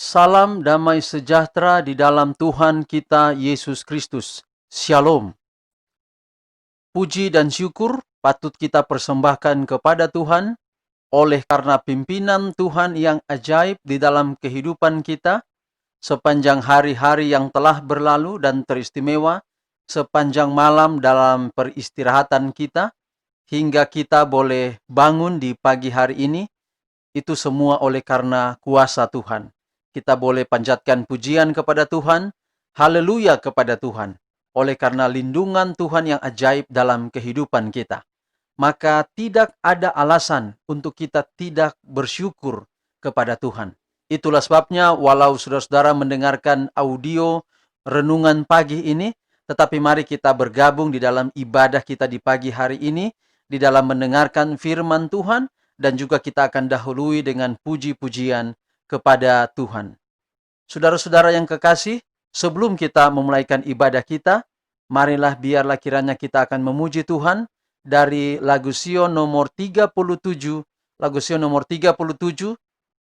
Salam damai sejahtera di dalam Tuhan kita Yesus Kristus. Shalom. Puji dan syukur patut kita persembahkan kepada Tuhan oleh karena pimpinan Tuhan yang ajaib di dalam kehidupan kita sepanjang hari-hari yang telah berlalu dan teristimewa sepanjang malam dalam peristirahatan kita hingga kita boleh bangun di pagi hari ini. Itu semua oleh karena kuasa Tuhan. Kita boleh panjatkan pujian kepada Tuhan, haleluya kepada Tuhan, oleh karena lindungan Tuhan yang ajaib dalam kehidupan kita. Maka tidak ada alasan untuk kita tidak bersyukur kepada Tuhan. Itulah sebabnya walau saudara-saudara mendengarkan audio renungan pagi ini, tetapi mari kita bergabung di dalam ibadah kita di pagi hari ini, di dalam mendengarkan firman Tuhan, dan juga kita akan dahului dengan puji-pujian kepada Tuhan. Saudara-saudara yang kekasih, sebelum kita memulaikan ibadah kita, marilah biarlah kiranya kita akan memuji Tuhan dari lagu Sion nomor 37, lagu Sion nomor 37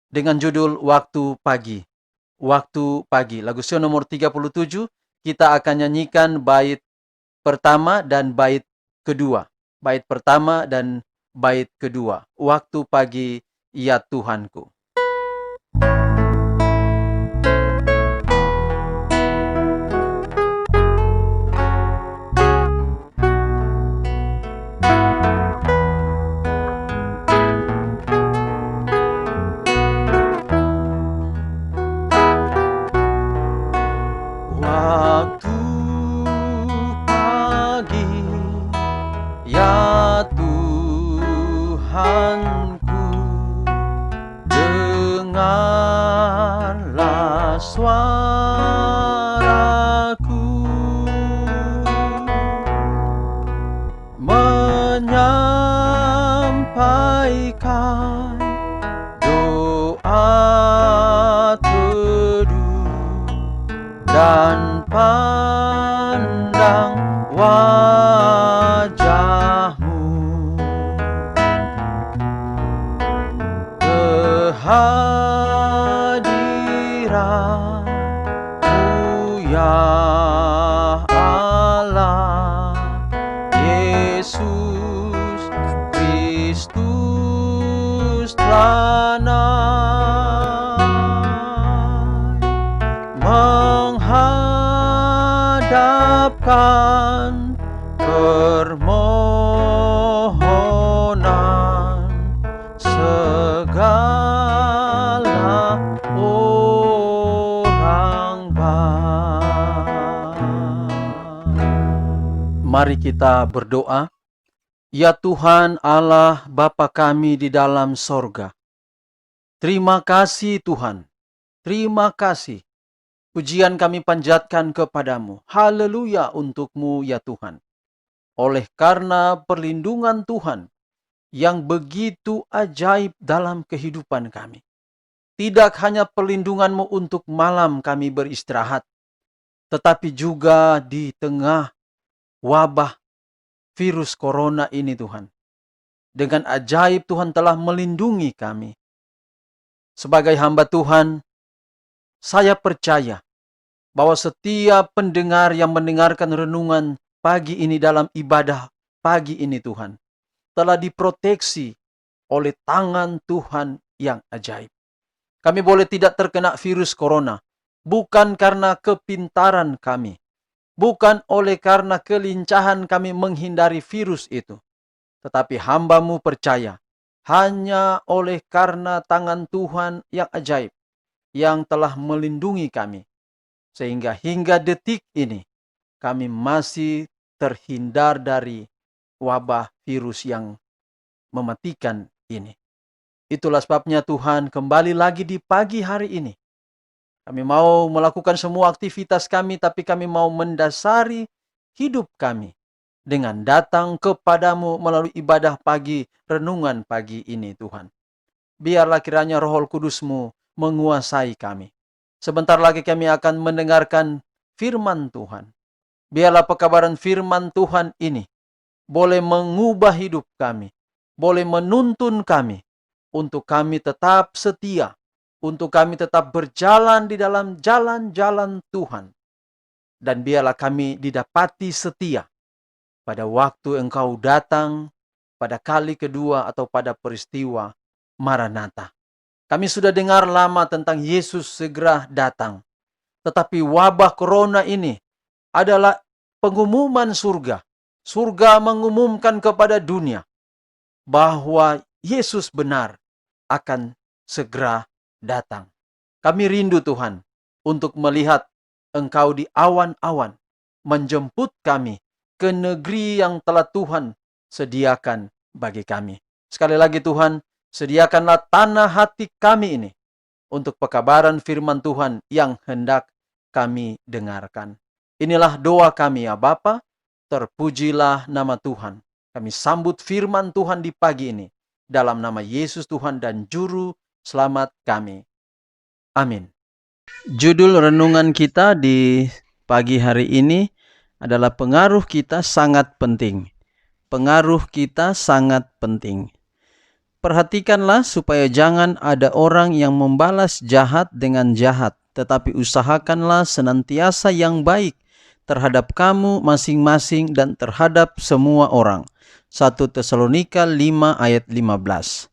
dengan judul Waktu Pagi. Waktu Pagi, lagu Sion nomor 37, kita akan nyanyikan bait pertama dan bait kedua. Bait pertama dan bait kedua. Waktu pagi, ya Tuhanku. Waktu pagi, ya Tuhanku, dengarlah suaraku, menyampaikan doa teduh dan pandang wajahmu, kehadiranmu ya Allah, Yesus Kristus telah naik menghadapkan permohonan segala orang baik. Mari kita berdoa. Ya Tuhan Allah Bapa kami di dalam sorga, terima kasih Tuhan, terima kasih. Pujian kami panjatkan kepadamu. Haleluya untukmu ya Tuhan. Oleh karena perlindungan Tuhan yang begitu ajaib dalam kehidupan kami. Tidak hanya perlindunganmu untuk malam kami beristirahat, tetapi juga di tengah wabah virus corona ini Tuhan. Dengan ajaib Tuhan telah melindungi kami. Sebagai hamba Tuhan, saya percaya bahwa setiap pendengar yang mendengarkan renungan pagi ini dalam ibadah pagi ini Tuhan, telah diproteksi oleh tangan Tuhan yang ajaib. Kami boleh tidak terkena virus corona, bukan karena kepintaran kami, bukan oleh karena kelincahan kami menghindari virus itu, tetapi hamba-Mu percaya, hanya oleh karena tangan Tuhan yang ajaib, yang telah melindungi kami, sehingga hingga detik ini, kami masih terhindar dari wabah virus yang mematikan ini. Itulah sebabnya Tuhan kembali lagi di pagi hari ini. Kami mau melakukan semua aktivitas kami, tapi kami mau mendasari hidup kami dengan datang kepadamu melalui ibadah pagi, renungan pagi ini Tuhan. Biarlah kiranya Roh Kudus-Mu menguasai kami. Sebentar lagi kami akan mendengarkan firman Tuhan. Biarlah pekabaran firman Tuhan ini boleh mengubah hidup kami, boleh menuntun kami, untuk kami tetap setia, untuk kami tetap berjalan di dalam jalan-jalan Tuhan. Dan biarlah kami didapati setia pada waktu Engkau datang, pada kali kedua atau pada peristiwa Maranatha. Kami sudah dengar lama tentang Yesus segera datang. Tetapi wabah corona ini adalah pengumuman surga. Surga mengumumkan kepada dunia bahwa Yesus benar akan segera datang. Kami rindu Tuhan untuk melihat Engkau di awan-awan menjemput kami ke negeri yang telah Tuhan sediakan bagi kami. Sekali lagi Tuhan, sediakanlah tanah hati kami ini untuk pekabaran firman Tuhan yang hendak kami dengarkan. Inilah doa kami ya Bapa, terpujilah nama Tuhan. Kami sambut firman Tuhan di pagi ini, dalam nama Yesus Tuhan dan Juru Selamat kami. Amin. Judul renungan kita di pagi hari ini adalah pengaruh kita sangat penting. Pengaruh kita sangat penting. Perhatikanlah supaya jangan ada orang yang membalas jahat dengan jahat, tetapi usahakanlah senantiasa yang baik terhadap kamu masing-masing dan terhadap semua orang. 1 Tesalonika 5 ayat 15.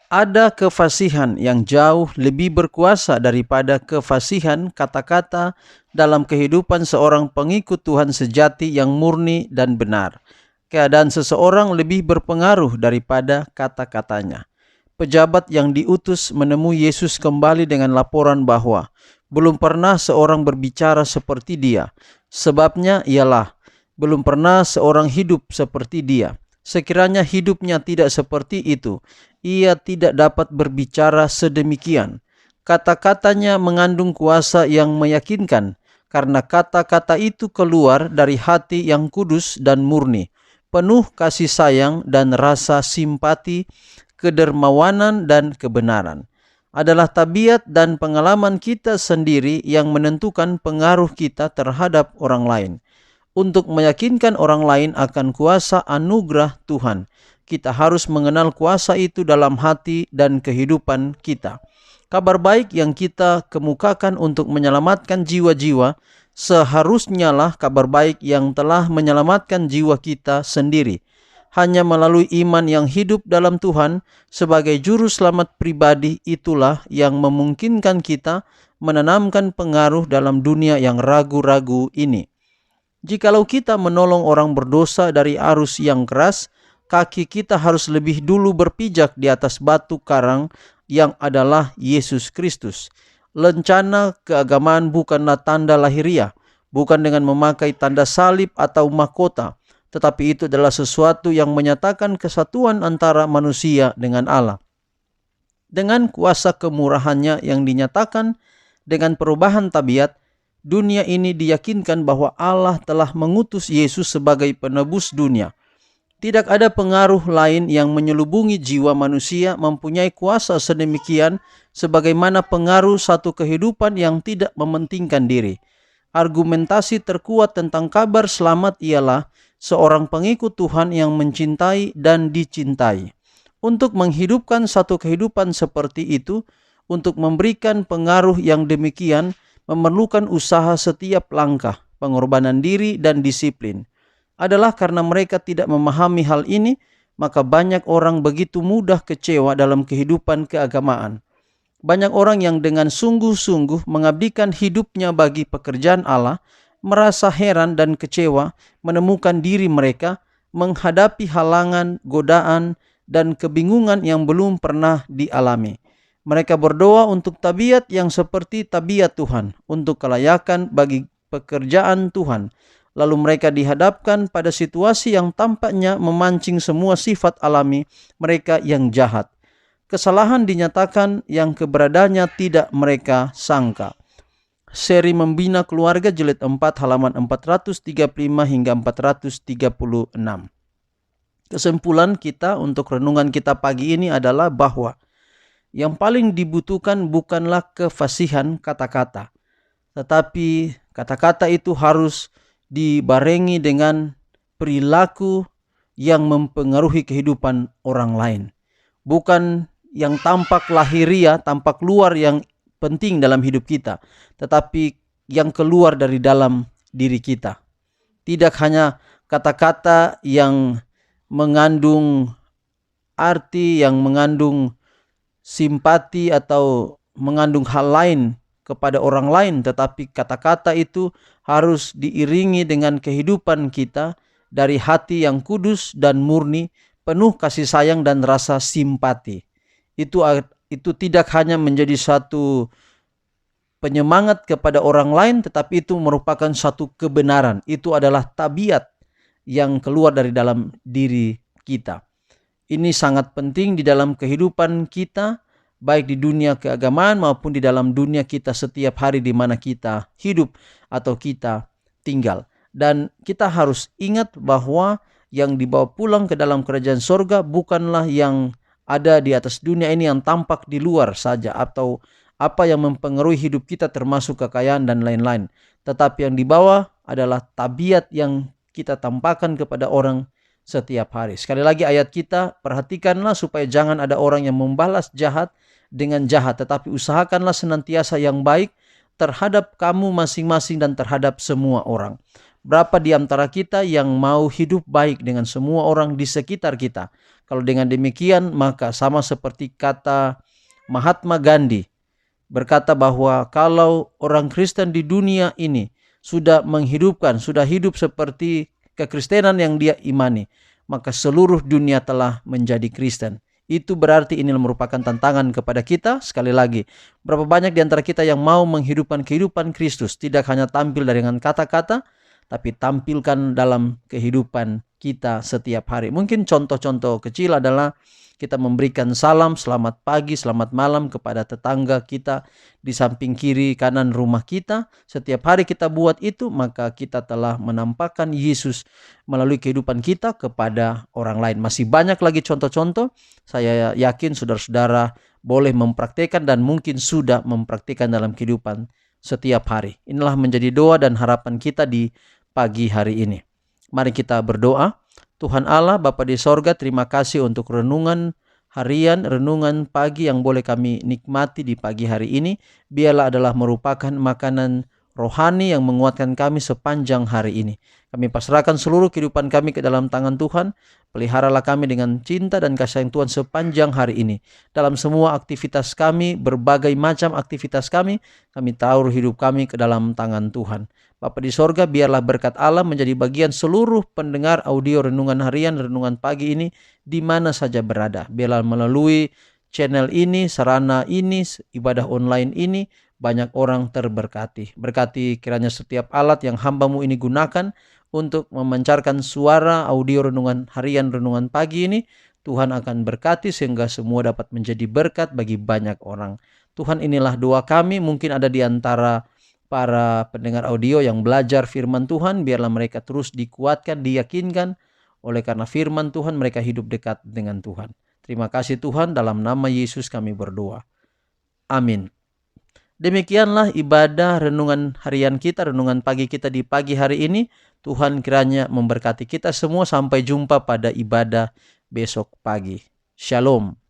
Ada kefasihan yang jauh lebih berkuasa daripada kefasihan kata-kata dalam kehidupan seorang pengikut Tuhan sejati yang murni dan benar. Keadaan seseorang lebih berpengaruh daripada kata-katanya. Pejabat yang diutus menemui Yesus kembali dengan laporan bahwa belum pernah seorang berbicara seperti dia. Sebabnya ialah belum pernah seorang hidup seperti dia. Sekiranya hidupnya tidak seperti itu, ia tidak dapat berbicara sedemikian. Kata-katanya mengandung kuasa yang meyakinkan, karena kata-kata itu keluar dari hati yang kudus dan murni, penuh kasih sayang dan rasa simpati, kedermawanan dan kebenaran. Adalah tabiat dan pengalaman kita sendiri yang menentukan pengaruh kita terhadap orang lain. Untuk meyakinkan orang lain akan kuasa anugerah Tuhan, kita harus mengenal kuasa itu dalam hati dan kehidupan kita. Kabar baik yang kita kemukakan untuk menyelamatkan jiwa-jiwa seharusnya lah kabar baik yang telah menyelamatkan jiwa kita sendiri. Hanya melalui iman yang hidup dalam Tuhan sebagai juru selamat pribadi itulah yang memungkinkan kita menanamkan pengaruh dalam dunia yang ragu-ragu ini. Jikalau kita menolong orang berdosa dari arus yang keras, kaki kita harus lebih dulu berpijak di atas batu karang yang adalah Yesus Kristus. Lencana keagamaan bukanlah tanda lahiriah, bukan dengan memakai tanda salib atau mahkota, tetapi itu adalah sesuatu yang menyatakan kesatuan antara manusia dengan Allah. Dengan kuasa kemurahannya yang dinyatakan dengan perubahan tabiat, dunia ini diyakinkan bahwa Allah telah mengutus Yesus sebagai penebus dunia. Tidak ada pengaruh lain yang menyelubungi jiwa manusia mempunyai kuasa sedemikian sebagaimana pengaruh satu kehidupan yang tidak mementingkan diri. Argumentasi terkuat tentang kabar selamat ialah seorang pengikut Tuhan yang mencintai dan dicintai. Untuk menghidupkan satu kehidupan seperti itu, untuk memberikan pengaruh yang demikian, memerlukan usaha setiap langkah, pengorbanan diri dan disiplin. Adalah karena mereka tidak memahami hal ini, maka banyak orang begitu mudah kecewa dalam kehidupan keagamaan. Banyak orang yang dengan sungguh-sungguh mengabdikan hidupnya bagi pekerjaan Allah, merasa heran dan kecewa menemukan diri mereka menghadapi halangan, godaan, dan kebingungan yang belum pernah dialami. Mereka berdoa untuk tabiat yang seperti tabiat Tuhan, untuk kelayakan bagi pekerjaan Tuhan. Lalu mereka dihadapkan pada situasi yang tampaknya memancing semua sifat alami mereka yang jahat. Kesalahan dinyatakan yang keberadaannya tidak mereka sangka. Seri Membina Keluarga jilid 4 halaman 435 hingga 436. Kesimpulan kita untuk renungan kita pagi ini adalah bahwa yang paling dibutuhkan bukanlah kefasihan kata-kata, tetapi kata-kata itu harus dibarengi dengan perilaku yang mempengaruhi kehidupan orang lain. Bukan yang tampak lahiria, tampak luar yang penting dalam hidup kita, tetapi yang keluar dari dalam diri kita. Tidak hanya kata-kata yang mengandung arti, yang mengandung simpati atau mengandung hal lain kepada orang lain, tetapi kata-kata itu harus diiringi dengan kehidupan kita dari hati yang kudus dan murni, penuh kasih sayang dan rasa simpati. Itu tidak hanya menjadi satu penyemangat kepada orang lain, tetapi itu merupakan satu kebenaran. Itu adalah tabiat yang keluar dari dalam diri kita. Ini sangat penting di dalam kehidupan kita, baik di dunia keagamaan maupun di dalam dunia kita setiap hari di mana kita hidup atau kita tinggal. Dan kita harus ingat bahwa yang dibawa pulang ke dalam kerajaan sorga bukanlah yang ada di atas dunia ini, yang tampak di luar saja, atau apa yang mempengaruhi hidup kita termasuk kekayaan dan lain-lain. Tetapi yang dibawa adalah tabiat yang kita tampakkan kepada orang setiap hari. Sekali lagi ayat kita, perhatikanlah supaya jangan ada orang yang membalas jahat dengan jahat, tetapi usahakanlah senantiasa yang baik terhadap kamu masing-masing dan terhadap semua orang. Berapa di antara kita yang mau hidup baik dengan semua orang di sekitar kita? Kalau dengan demikian, maka sama seperti kata Mahatma Gandhi, berkata bahwa kalau orang Kristen di dunia ini sudah hidup seperti kekristenan yang dia imani, maka seluruh dunia telah menjadi Kristen. Itu berarti ini merupakan tantangan kepada kita. Sekali lagi, berapa banyak di antara kita yang mau menghidupkan kehidupan Kristus, tidak hanya tampil dengan kata-kata, tapi tampilkan dalam kehidupan kita setiap hari. Mungkin contoh-contoh kecil adalah kita memberikan salam selamat pagi, selamat malam kepada tetangga kita di samping kiri kanan rumah kita. Setiap hari kita buat itu, maka kita telah menampakkan Yesus melalui kehidupan kita kepada orang lain. Masih banyak lagi contoh-contoh. Saya yakin saudara-saudara boleh mempraktikkan dan mungkin sudah mempraktikkan dalam kehidupan setiap hari. Inilah menjadi doa dan harapan kita di pagi hari ini. Mari kita berdoa. Tuhan Allah, Bapa di sorga, terima kasih untuk renungan harian, renungan pagi yang boleh kami nikmati di pagi hari ini. Biarlah adalah merupakan makanan rohani yang menguatkan kami sepanjang hari ini. Kami pasrahkan seluruh kehidupan kami ke dalam tangan Tuhan. Peliharalah kami dengan cinta dan kasih sayang Tuhan sepanjang hari ini. Dalam semua aktivitas kami, berbagai macam aktivitas kami taruh hidup kami ke dalam tangan Tuhan. Bapa di sorga, biarlah berkat Allah menjadi bagian seluruh pendengar audio renungan harian, renungan pagi ini di mana saja berada. Biarlah melalui channel ini, sarana ini, ibadah online ini, banyak orang terberkati. Berkati kiranya setiap alat yang hamba-Mu ini gunakan untuk memancarkan suara audio renungan harian, renungan pagi ini. Tuhan akan berkati sehingga semua dapat menjadi berkat bagi banyak orang. Tuhan, inilah doa kami. Mungkin ada di antara para pendengar audio yang belajar firman Tuhan, biarlah mereka terus dikuatkan, diyakinkan oleh karena firman Tuhan, mereka hidup dekat dengan Tuhan. Terima kasih Tuhan, dalam nama Yesus kami berdoa. Amin. Demikianlah ibadah renungan harian kita, renungan pagi kita di pagi hari ini. Tuhan kiranya memberkati kita semua. Sampai jumpa pada ibadah besok pagi. Shalom.